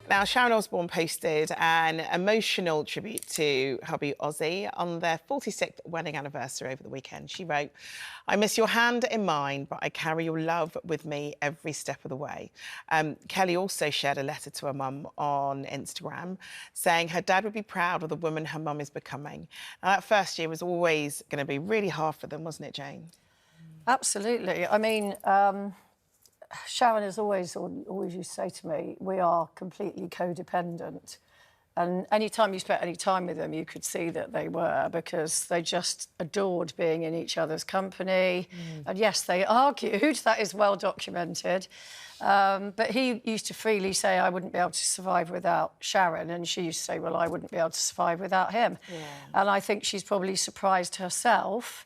Now, Sharon Osbourne posted an emotional tribute to hubby Ozzy on their 46th wedding anniversary over the weekend. She wrote, "I miss your hand in mine, but I carry your love with me every step of the way." Kelly also shared a letter to her mum on Instagram saying her dad would be proud of the woman her mum is becoming. Now, that first year was always going to be really hard for them, wasn't it, Jane? Absolutely. I mean, Sharon has always used to say to me, we are completely codependent. And any time you spent any time with them, you could see that they were, because they just adored being in each other's company. And yes, they argued, that is well documented. But he used to freely say, I wouldn't be able to survive without Sharon. And she used to say, well, I wouldn't be able to survive without him. Yeah. And I think she's probably surprised herself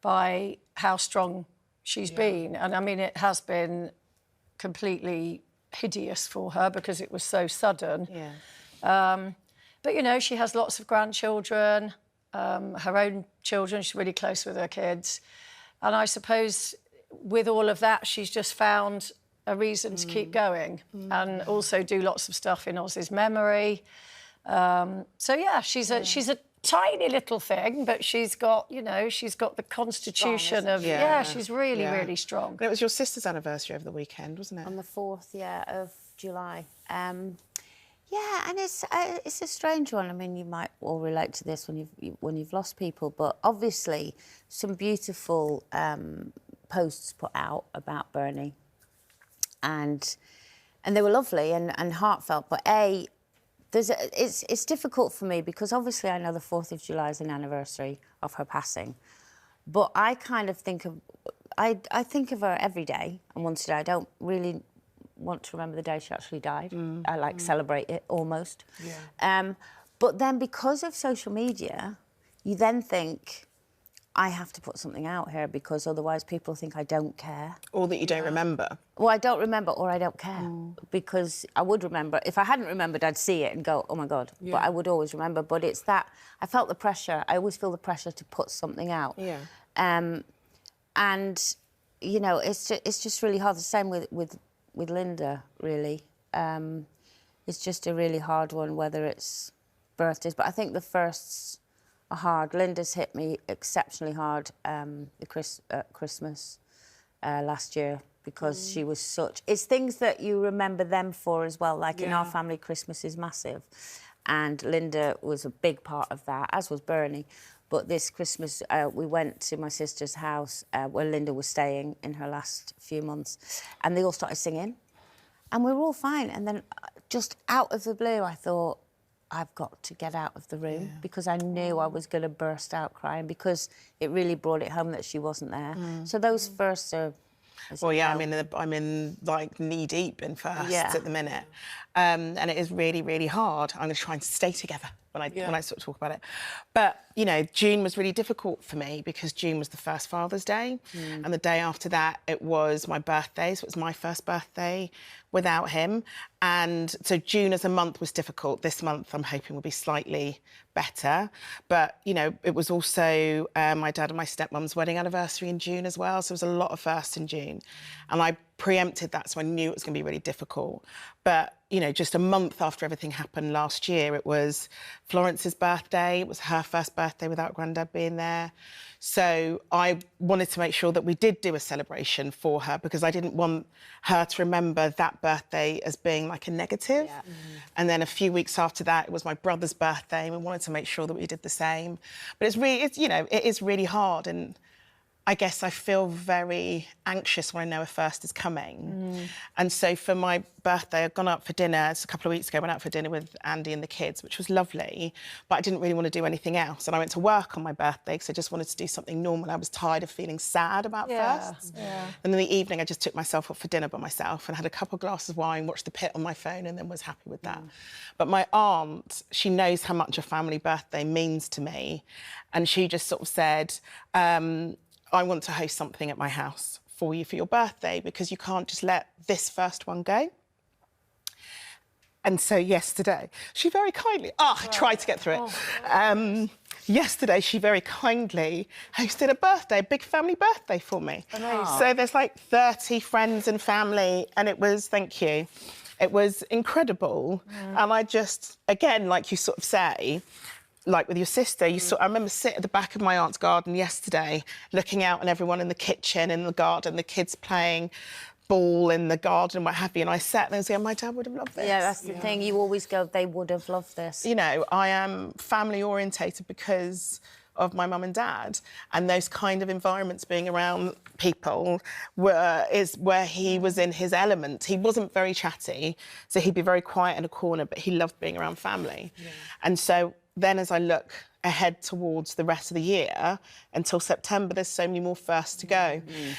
by how strong she's been. And I mean, it has been completely hideous for her because it was so sudden. Yeah. But, you know, she has lots of grandchildren, her own children. She's really close with her kids. And I suppose with all of that, she's just found a reason to keep going and also do lots of stuff in Ozzy's memory. So, yeah, she's a tiny little thing, but she's got, you know, she's got the constitution of... Yeah, she's really, really strong. And it was your sister's anniversary over the weekend, wasn't it? On the 4th, of July. Yeah, and it's a strange one. I mean, you might all relate to this when you've lost people, but obviously some beautiful posts put out about Bernie, and they were lovely and heartfelt, but it's difficult for me because obviously I know the 4th of July is an anniversary of her passing, but I kind of think of... I think of her every day, and once a day. I don't really want to remember the day she actually died. I celebrate it almost. Yeah. But then because of social media, you then think, I have to put something out here because otherwise people think I don't care. Or that you don't remember. Well, I don't remember or I don't care because I would remember. If I hadn't remembered, I'd see it and go, oh, my God. Yeah. But I would always remember. But it's that... I felt the pressure. I always feel the pressure to put something out. Yeah. And, you know, it's just really hard. The same with Linda, really. It's just a really hard one, whether it's birthdays. But I think the firsts are hard. Linda's hit me exceptionally hard Christmas last year because she was such... It's things that you remember them for as well. Like in our family, Christmas is massive. And Linda was a big part of that, as was Bernie. But this Christmas, we went to my sister's house where Linda was staying in her last few months, and they all started singing. And we were all fine. And then just out of the blue, I thought, I've got to get out of the room because I knew I was going to burst out crying because it really brought it home that she wasn't there. So those firsts are... Well, yeah, I'm in like knee deep in firsts at the minute, and it is really, really hard. I'm going to try and stay together when I sort of talk about it. But you know, June was really difficult for me because June was the first Father's Day, and the day after that it was my birthday, so it was my first birthday without him. And so June as a month was difficult. This month I'm hoping will be slightly better. But, you know, it was also my dad and my stepmom's wedding anniversary in June as well, so there was a lot of firsts in June. And I preempted that, so I knew it was going to be really difficult. But, you know, just a month after everything happened last year, it was Florence's birthday. It was her first birthday without Grandad being there. So I wanted to make sure that we did do a celebration for her because I didn't want her to remember that birthday as being like a negative. Yeah. And then a few weeks after that, it was my brother's birthday, and we wanted to make sure that we did the same. But it is really hard, and I guess I feel very anxious when I know a first is coming. And so for my birthday, I'd gone out for dinner. It's a couple of weeks ago, I went out for dinner with Andy and the kids, which was lovely, but I didn't really want to do anything else. And I went to work on my birthday because I just wanted to do something normal. I was tired of feeling sad about firsts. Yeah. And in the evening, I just took myself up for dinner by myself and had a couple of glasses of wine, watched The Pit on my phone, and then was happy with that. But my aunt, she knows how much a family birthday means to me. And she just sort of said, I want to host something at my house for you for your birthday because you can't just let this first one go. And so yesterday, she very kindly... I tried to get through it. Yesterday, she very kindly hosted a big family birthday for me. Amazing. So there's like 30 friends and family, and it was, thank you, It was incredible. And I just, again, like you sort of say, like with your sister, I remember sitting at the back of my aunt's garden yesterday, looking out on everyone in the kitchen, in the garden, the kids playing ball in the garden and what have you. And I sat there and said, my dad would have loved this. Yeah, that's the thing. You always go, they would have loved this. You know, I am family orientated because of my mum and dad, and those kind of environments, being around people, is where he was in his element. He wasn't very chatty, so he'd be very quiet in a corner, but he loved being around family. And so then as I look ahead towards the rest of the year, until September, there's so many more firsts to go. We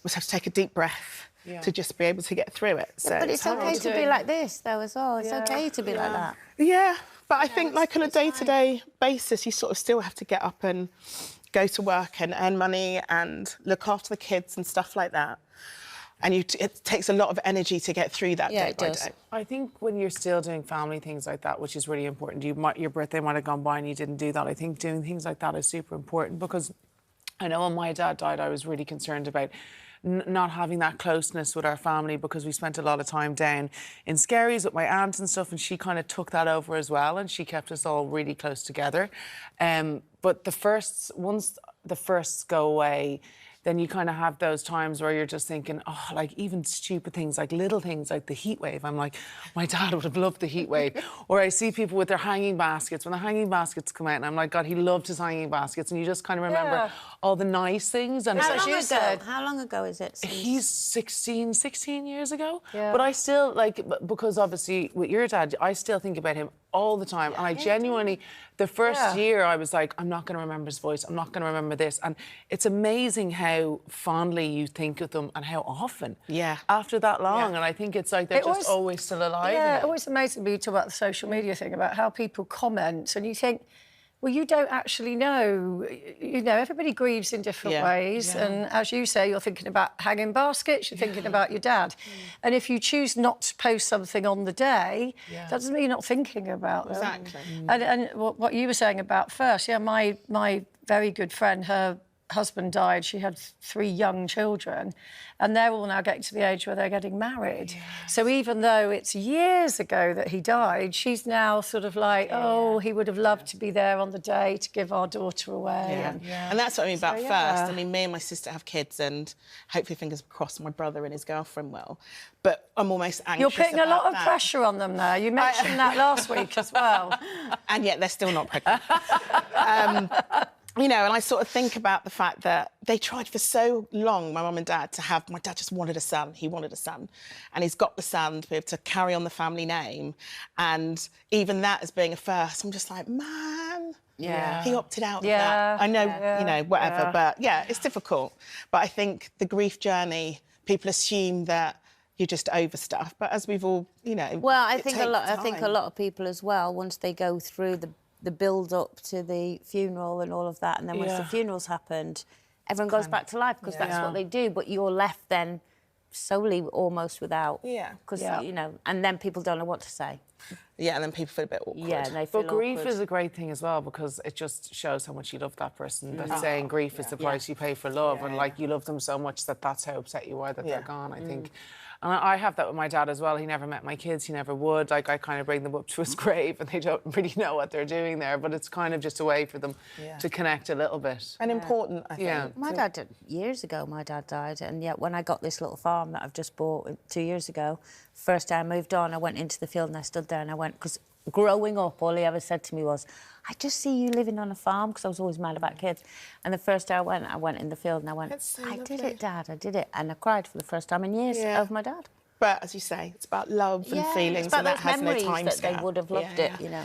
just have to take a deep breath to just be able to get through it. So But it's okay to be like this, though, as well. It's okay to be like that. Yeah, but I think like on a day-to-day basis, you sort of still have to get up and go to work and earn money and look after the kids and stuff like that. And it takes a lot of energy to get through that day by day. I think when you're still doing family things like that, which is really important, your birthday might have gone by and you didn't do that. I think doing things like that is super important, because I know when my dad died, I was really concerned about not having that closeness with our family, because we spent a lot of time down in Skerries with my aunt and stuff, and she kind of took that over as well, and she kept us all really close together. But once the firsts go away, then you kind of have those times where you're just thinking, oh, like even stupid things, like little things like the heat wave. I'm like, my dad would have loved the heat wave. Or I see people with their hanging baskets. When the hanging baskets come out, and I'm like, God, he loved his hanging baskets. And you just kind of remember all the nice things. And How long ago is it? He's 16 years ago. Yeah. But I still, like, because obviously with your dad, I still think about him all the time. And I genuinely, the first year I was like, I'm not going to remember his voice. I'm not going to remember this. And it's amazing how fondly you think of them and how often. Yeah. After that long. And I think it's like they're just always still alive. Yeah, it always amazes me, you talk about the social media thing, about how people comment, and you think, well, you don't actually know. You know, everybody grieves in different ways. Yeah. And as you say, you're thinking about hanging baskets, you're thinking about your dad. And if you choose not to post something on the day, that doesn't mean you're not thinking about them. Exactly. And what you were saying about first, my very good friend, her husband died. She had 3 young children, and they're all now getting to the age where they're getting married. Yes. So even though it's years ago that he died, she's now sort of like, oh, he would have loved to be there on the day to give our daughter away. And that's what I mean about first. I mean, me and my sister have kids, and hopefully, fingers crossed, my brother and his girlfriend will. But I'm almost anxious. You're putting a lot of pressure on them there. You mentioned that last week as well. And yet they're still not pregnant. You know, and I sort of think about the fact that they tried for so long, my mum and dad, my dad just wanted a son. He wanted a son. And he's got the son to be able to carry on the family name. And even that as being a first, I'm just like, man, he opted out of that. I know, you know, whatever. But it's difficult. But I think the grief journey, people assume that you're just over stuff. But as we've all, you know, well, I think a lot of people as well, once they go through the build-up to the funeral and all of that, and then once the funeral's happened, everyone goes back to life, because that's what they do, but you're left then solely almost without... Because, you know, and then people don't know what to say. Yeah, and then people feel a bit awkward. Yeah, and they feel But grief is a great thing as well, because it just shows how much you love that person. That's saying grief is the price you pay for love, and, like, you love them so much that's how upset you are that they're gone, I think. And I have that with my dad as well. He never met my kids. He never would. Like, I kind of bring them up to his grave, and they don't really know what they're doing there. But it's kind of just a way for them to connect a little bit. And important, I think. Yeah. My dad did, years ago, my dad died. And yet when I got this little farm that I've just bought 2 years ago, first day I moved on, I went into the field and I stood there and I went, because growing up, all he ever said to me was, I just see you living on a farm, because I was always mad about kids. And the first day I went in the field and I went, I did it, Dad, I did it. And I cried for the first time in years over my dad. But as you say, it's about love and feelings, and that has no time that scale. They would have loved it, you know.